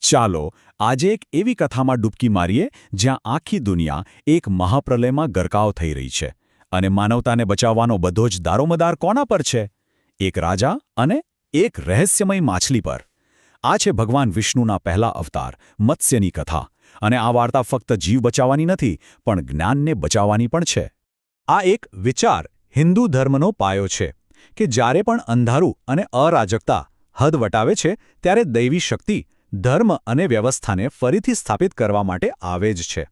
ચાલો આજે એક એવી કથામાં ડૂબકી મારીએ જ્યાં આખી દુનિયા એક મહાપ્રલયમાં ગરકાવ થઈ રહી છે અને માનવતાને બચાવવાનો બધો જ દારોમદાર કોના પર છે? એક રાજા અને એક રહસ્યમય માછલી પર. આ છે ભગવાન વિષ્ણુના પહેલા અવતાર મત્સ્યની કથા. અને આ વાર્તા ફક્ત જીવ બચાવવાની નથી પણ જ્ઞાનને બચાવવાની પણ છે. આ એક વિચાર હિન્દુ ધર્મનો પાયો છે કે જ્યારે પણ અંધારું અને અરાજકતા હદ વટાવે છે ત્યારે દૈવી શક્તિ ધર્મ અને વ્યવસ્થાને ફરીથી સ્થાપિત કરવા માટે આવે જ છે.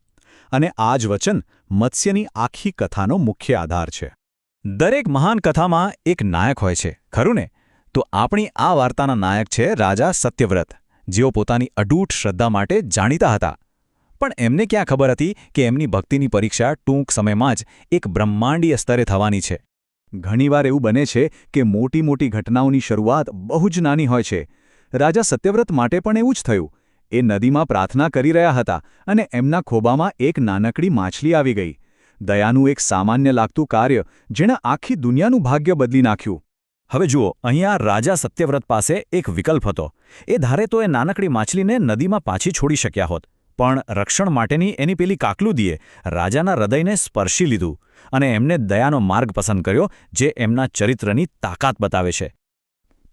અને આ જ વચન મત્સ્યની આખી કથાનો મુખ્ય આધાર છે. દરેક મહાન કથામાં એક નાયક હોય છે, ખરું ને? તો આપણી આ વાર્તાના નાયક છે રાજા સત્યવ્રત, જેઓ પોતાની અડૂટ શ્રદ્ધા માટે જાણીતા હતા. પણ એમને ક્યાં ખબર હતી કે એમની ભક્તિની પરીક્ષા ટૂંક સમયમાં જ એક બ્રહ્માંડીય સ્તરે થવાની છે. ઘણીવાર એવું બને છે કે મોટી મોટી ઘટનાઓની શરૂઆત બહુ જ નાની હોય છે. રાજા સત્યવ્રત માટે પણ એવું જ થયું. એ નદીમાં પ્રાર્થના કરી રહ્યા હતા અને એમના ખોબામાં એક નાનકડી માછલી આવી ગઈ. દયાનું એક સામાન્ય લાગતું કાર્ય જેણે આખી દુનિયાનું ભાગ્ય બદલી નાખ્યું. હવે જુઓ, અહીંયા રાજા સત્યવ્રત પાસે એક વિકલ્પ હતો. એ ધારે તો એ નાનકડી માછલીને નદીમાં પાછી છોડી શક્યા હોત, પણ રક્ષણ માટેની એની પેલી કાકલુદીએ રાજાના હૃદયને સ્પર્શી લીધું અને એમને દયાનો માર્ગ પસંદ કર્યો, જે એમના ચરિત્રની તાકાત બતાવે છે.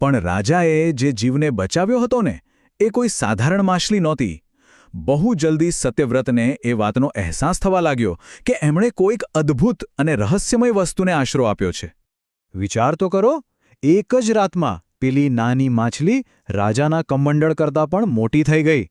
પણ રાજાએ જે જીવને બચાવ્યો હતો ને, એ કોઈ સાધારણ માછલી નહોતી. બહુ જલ્દી સત્યવ્રતને એ વાતનો અહેસાસ થવા લાગ્યો કે એમણે કોઈક અદ્ભુત અને રહસ્યમય વસ્તુને આશરો આપ્યો છે. વિચાર તો કરો, એક જ રાતમાં પેલી નાની માછલી રાજાના કમંડળ કરતાં પણ મોટી થઈ ગઈ.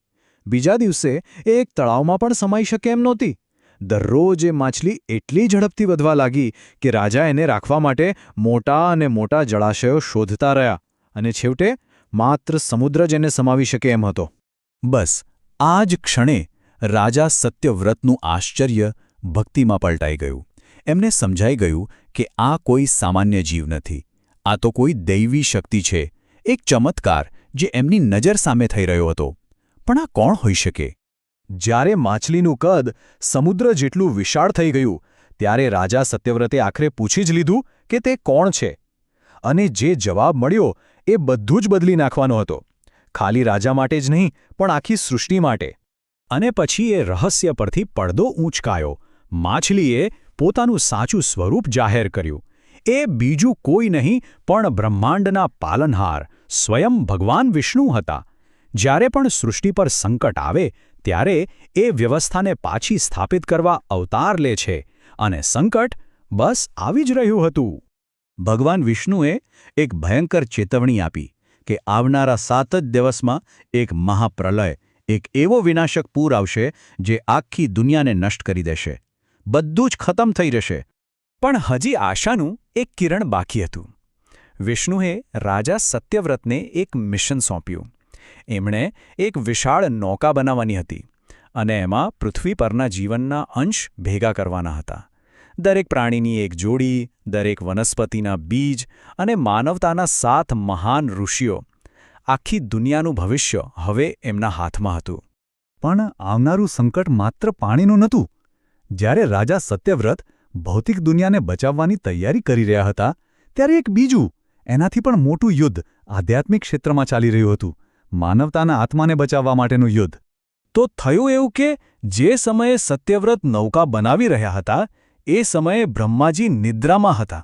બીજા દિવસે એ એક તળાવમાં પણ સમાઈ શકે એમ નહોતી. દરરોજ એ માછલી એટલી ઝડપથી વધવા લાગી કે રાજા એને રાખવા માટે મોટા અને મોટા જળાશયો શોધતા રહ્યા. અને છેવટે માત્ર સમુદ્ર જ એને સમાવી શકે એમ હતો. બસ આ જ ક્ષણે રાજા સત્યવ્રતનું આશ્ચર્ય ભક્તિમાં પલટાઈ ગયું. એમને સમજાઈ ગયું કે આ કોઈ સામાન્ય જીવ નથી. આ તો કોઈ દૈવી શક્તિ છે, એક ચમત્કાર જે એમની નજર સામે થઈ રહ્યો હતો. પણ આ કોણ હોઈ શકે? જ્યારે માછલીનું કદ સમુદ્ર જેટલું વિશાળ થઈ ગયું ત્યારે રાજા સત્યવ્રતે આખરે પૂછી જ લીધું કે તે કોણ છે. અને જે જવાબ મળ્યો એ બધું જ બદલી નાખવાનો હતો. ખાલી રાજા માટે જ નહીં, પણ આખી સૃષ્ટિ માટે. અને પછી એ રહસ્ય પરથી પડદો ઊંચકાયો. માછલીએ પોતાનું સાચું સ્વરૂપ જાહેર કર્યું. એ બીજું કોઈ નહીં પણ બ્રહ્માંડના પાલનહાર સ્વયં ભગવાન વિષ્ણુ હતા. જ્યારે પણ સૃષ્ટિ પર સંકટ આવે ત્યારે એ વ્યવસ્થાને પાછી સ્થાપિત કરવા અવતાર લે છે. અને સંકટ બસ આવી જ રહ્યું હતું. ભગવાન વિષ્ણુએ એક ભયંકર ચેતવણી આપી કે આવનારા 7 જ દિવસમાં એક મહાપ્રલય, એક એવો વિનાશક પૂર આવશે જે આખી દુનિયાને નષ્ટ કરી દેશે. બધું જ ખતમ થઈ જશે. પણ હજી આશાનું એક કિરણ બાકી હતું. વિષ્ણુએ રાજા સત્યવ્રતને એક મિશન સોંપ્યું. એમણે એક વિશાળ નૌકા બનાવવાની હતી અને એમાં પૃથ્વી પરના જીવનના અંશ ભેગા કરવાના હતા. દરેક પ્રાણીની એક જોડી, દરેક વનસ્પતિના બીજ અને માનવતાના 7 મહાન ઋષિઓ. આખી દુનિયાનું ભવિષ્ય હવે એમના હાથમાં હતું. પણ આવનારું સંકટ માત્ર પાણીનું નહોતું. જ્યારે રાજા સત્યવ્રત ભૌતિક દુનિયાને બચાવવાની તૈયારી કરી રહ્યા હતા ત્યારે એક બીજું, એનાથી પણ મોટું યુદ્ધ આધ્યાત્મિક ક્ષેત્રમાં ચાલી રહ્યું હતું. માનવતાના આત્માને બચાવવા માટેનું યુદ્ધ. તો થયું એવું કે જે સમયે સત્યવ્રત નૌકા બનાવી રહ્યા હતા એ સમયે બ્રહ્માજી નિદ્રામાં હતા.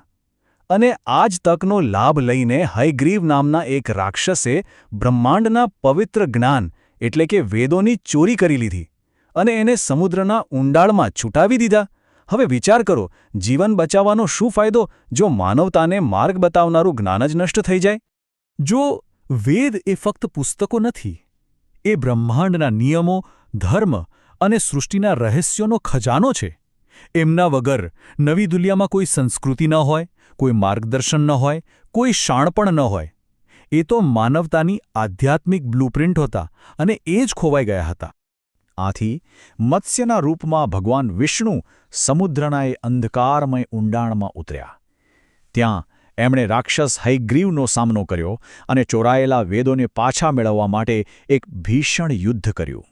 અને આ જ તકનો લાભ લઈને હયગ્રીવ નામના એક રાક્ષસે બ્રહ્માંડના પવિત્ર જ્ઞાન એટલે કે વેદોની ચોરી કરી લીધી અને એને સમુદ્રના ઊંડાણમાં છૂટાવી દીધા. હવે વિચાર કરો, જીવન બચાવવાનો શું ફાયદો જો માનવતાને માર્ગ બતાવનારું જ્ઞાન જ નષ્ટ થઈ જાય? જો વેદ એ ફક્ત પુસ્તકો નથી, એ બ્રહ્માંડના નિયમો, ધર્મ અને સૃષ્ટિના રહસ્યોનો ખજાનો છે. એમના વગર નવી દુનિયામાં કોઈ સંસ્કૃતિ ન હોય, કોઈ માર્ગદર્શન ન હોય, કોઈ શાણપણ ન હોય. એ તો માનવતાની આધ્યાત્મિક બ્લુપ્રિન્ટ હતા અને એ જ ખોવાઈ ગયા હતા. આથી મત્સ્યના રૂપમાં ભગવાન વિષ્ણુ સમુદ્રના એ અંધકારમય ઊંડાણમાં ઉતર્યા. ત્યાં એમણે રાક્ષસ હયગ્રીવનો સામનો કર્યો અને ચોરાયેલા વેદોને પાછા મેળવવા માટે એક ભીષણ યુદ્ધ કર્યું.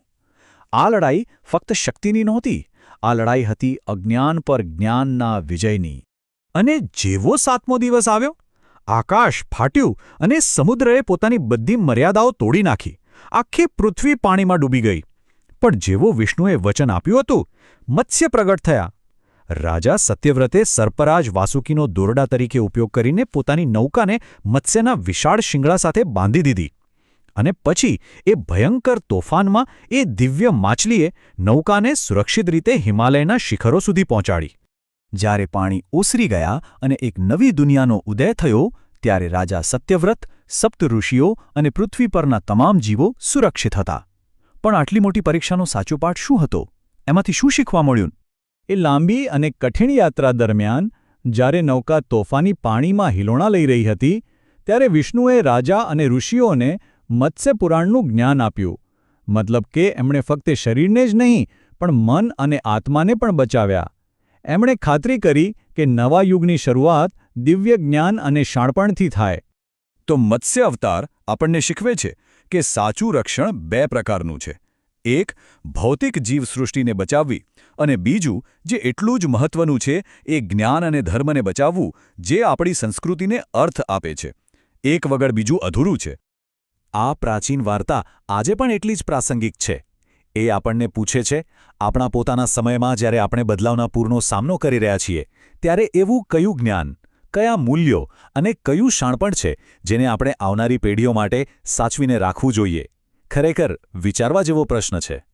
આ લડાઈ ફક્ત શક્તિની નહોતી. આ લડાઈ હતી અજ્ઞાન પર જ્ઞાનના વિજયની. અને જેવો 7મો દિવસ આવ્યો, આકાશ ફાટ્યું અને સમુદ્રએ પોતાની બધી મર્યાદાઓ તોડી નાખી. આખી પૃથ્વી પાણીમાં ડૂબી ગઈ. પણ જેવો વિષ્ણુએ વચન આપ્યું હતું, મત્સ્ય પ્રગટ થયા. રાજા સત્યવ્રતે સર્પરાજ વાસુકીનો દોરડા તરીકે ઉપયોગ કરીને પોતાની નૌકાને મત્સ્યના વિશાળ શિંગડા સાથે બાંધી દીધી. અને પછી એ ભયંકર તોફાનમાં એ દિવ્ય માછલીએ નૌકાને સુરક્ષિત રીતે હિમાલયના શિખરો સુધી પહોંચાડી. જ્યારે પાણી ઓસરી ગયા અને એક નવી દુનિયાનો ઉદય થયો, ત્યારે રાજા સત્યવ્રત, સપ્ત ઋષિઓ અને પૃથ્વી પરના તમામ જીવો સુરક્ષિત હતા. પણ આટલી મોટી પરીક્ષાનો સાચો પાઠ શું હતો? એમાંથી શું શીખવા મળ્યું? એ લાંબી અને કઠિન યાત્રા દરમિયાન જ્યારે નૌકા તોફાની પાણીમાં હિલોણા લઈ રહી હતી, ત્યારે વિષ્ણુએ રાજા અને ઋષિઓને મત્સ્યપુરાણનું જ્ઞાન આપ્યું. મતલબ કે એમણે ફક્ત શરીરને જ નહીં, પણ મન અને આત્માને પણ બચાવ્યા. એમણે ખાતરી કરી કે નવા યુગની શરૂઆત દિવ્ય જ્ઞાન અને શાણપણથી થાય. તો મત્સ્ય અવતાર આપણને શીખવે છે કે સાચું રક્ષણ બે પ્રકારનું છે. એક, ભૌતિક જીવસૃષ્ટિને બચાવવી, અને બીજું, જે એટલું જ મહત્વનું છે, એ જ્ઞાન અને ધર્મને બચાવવું, જે આપણી સંસ્કૃતિને અર્થ આપે છે. એક વગર બીજું અધૂરું છે. આ પ્રાચીન વાર્તા આજે પણ એટલી જ પ્રાસંગિક છે. એ આપણને પૂછે છે, આપણા પોતાના સમયમાં જ્યારે આપણે બદલાવના પૂરનો સામનો કરી રહ્યા છીએ, ત્યારે એવું કયું જ્ઞાન, કયા મૂલ્યો અને કયું શાણપણ છે જેને આપણે આવનારી પેઢીઓ માટે સાચવીને રાખવું જોઈએ? ખરેખર વિચારવા જેવો પ્રશ્ન છે.